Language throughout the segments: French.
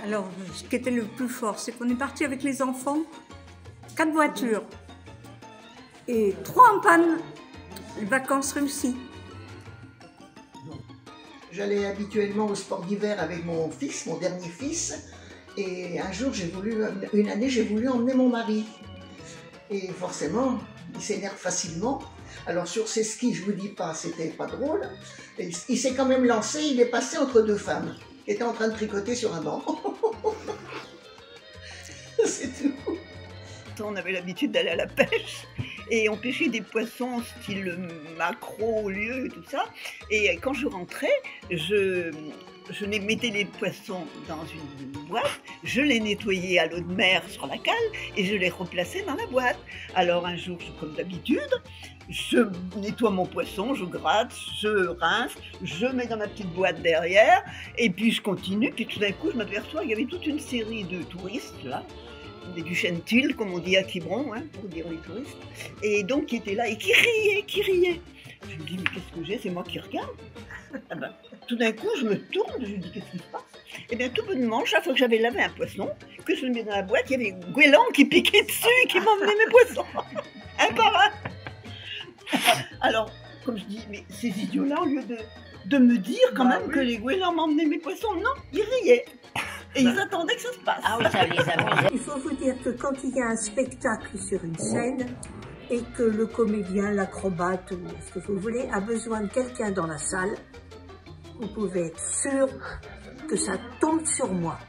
Alors, ce qui était le plus fort, c'est qu'on est parti avec les enfants, 4 voitures et 3 en panne, les vacances réussies. J'allais habituellement au sport d'hiver avec mon fils, mon dernier fils, et un jour, une année, j'ai voulu emmener mon mari. Et forcément, il s'énerve facilement. Alors sur ses skis, je vous dis pas, c'était pas drôle. Et il s'est quand même lancé, il est passé entre 2 femmes qui étaient en train de tricoter sur un banc. C'est tout. On avait l'habitude d'aller à la pêche et on pêchait des poissons style maquereau, lieu et tout ça. Et quand je rentrais, je mettais les poissons dans une boîte, je les nettoyais à l'eau de mer sur la cale et je les replaçais dans la boîte. Alors un jour, comme d'habitude, je nettoie mon poisson, je gratte, je rince, je mets dans ma petite boîte derrière et puis je continue. Puis tout d'un coup, je m'aperçois qu'il y avait toute une série de touristes là, des Duchenne-Tulle, comme on dit à Quiberon, hein, pour dire les touristes, et donc qui étaient là et qui riaient. Je me dis, mais qu'est-ce que j'ai? C'est moi qui regarde. Ah ben, tout d'un coup, je me tourne, je me dis, qu'est-ce qui se passe? Et bien, tout bonnement, chaque fois que j'avais lavé un poisson, que je le mets dans la boîte, il y avait des goélands qui piquaient dessus et qui m'emmenaient mes poissons, un par un. Alors, comme je dis, mais ces idiots-là, au lieu de me dire quand même que les goélands m'emmenaient mes poissons, non, ils riaient. Et ils attendaient que ça se passe. Ah oui, ça les amusait. Il faut vous dire que quand il y a un spectacle sur une scène et que le comédien, l'acrobate ou ce que vous voulez a besoin de quelqu'un dans la salle, vous pouvez être sûr que ça tombe sur moi.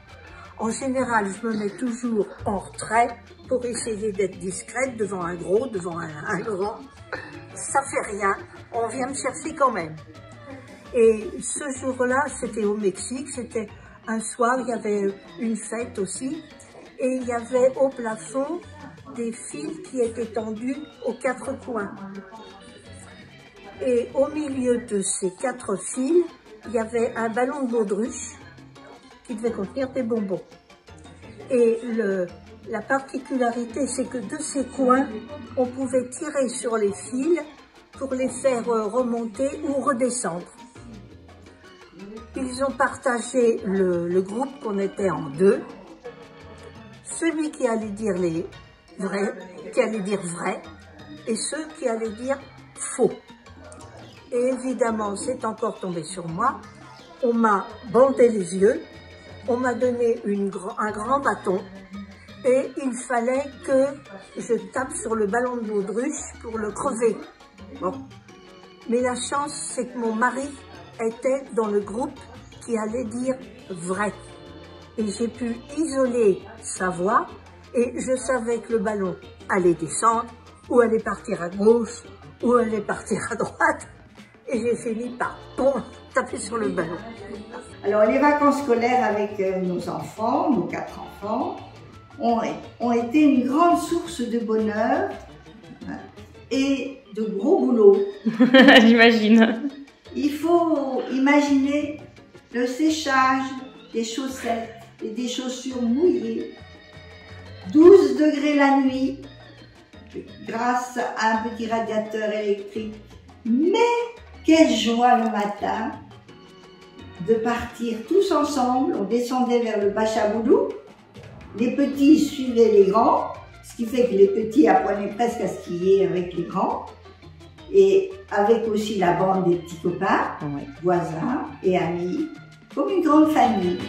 En général, je me mets toujours en retrait pour essayer d'être discrète devant un gros, devant un grand. Ça fait rien, on vient me chercher quand même. Et ce jour-là, c'était au Mexique, c'était un soir, il y avait une fête aussi, et il y avait au plafond des fils qui étaient tendus aux 4 coins. Et au milieu de ces 4 fils, il y avait un ballon de baudruche qui devait contenir des bonbons. Et la particularité, c'est que de ces coins, on pouvait tirer sur les fils pour les faire remonter ou redescendre. Ils ont partagé le groupe qu'on était en 2. Celui qui allait dire les vrais, qui allait dire vrai, et ceux qui allaient dire faux. Et évidemment, c'est encore tombé sur moi. On m'a bandé les yeux, on m'a donné un grand bâton, et il fallait que je tape sur le ballon de baudruche pour le crever. Bon. Mais la chance, c'est que mon mari était dans le groupe qui allait dire vrai. Et j'ai pu isoler sa voix et je savais que le ballon allait descendre ou allait partir à gauche ou allait partir à droite. Et j'ai fini par taper sur le ballon. Alors les vacances scolaires avec nos enfants, nos 4 enfants, ont été une grande source de bonheur et de gros boulot. J'imagine. Il faut imaginer le séchage des chaussettes et des chaussures mouillées, 12 degrés la nuit, grâce à un petit radiateur électrique. Mais quelle joie le matin de partir tous ensemble. On descendait vers le Bachaboulou, les petits suivaient les grands, ce qui fait que les petits apprenaient presque à skier avec les grands. Et avec aussi la bande des petits copains, voisins et amis, comme une grande famille.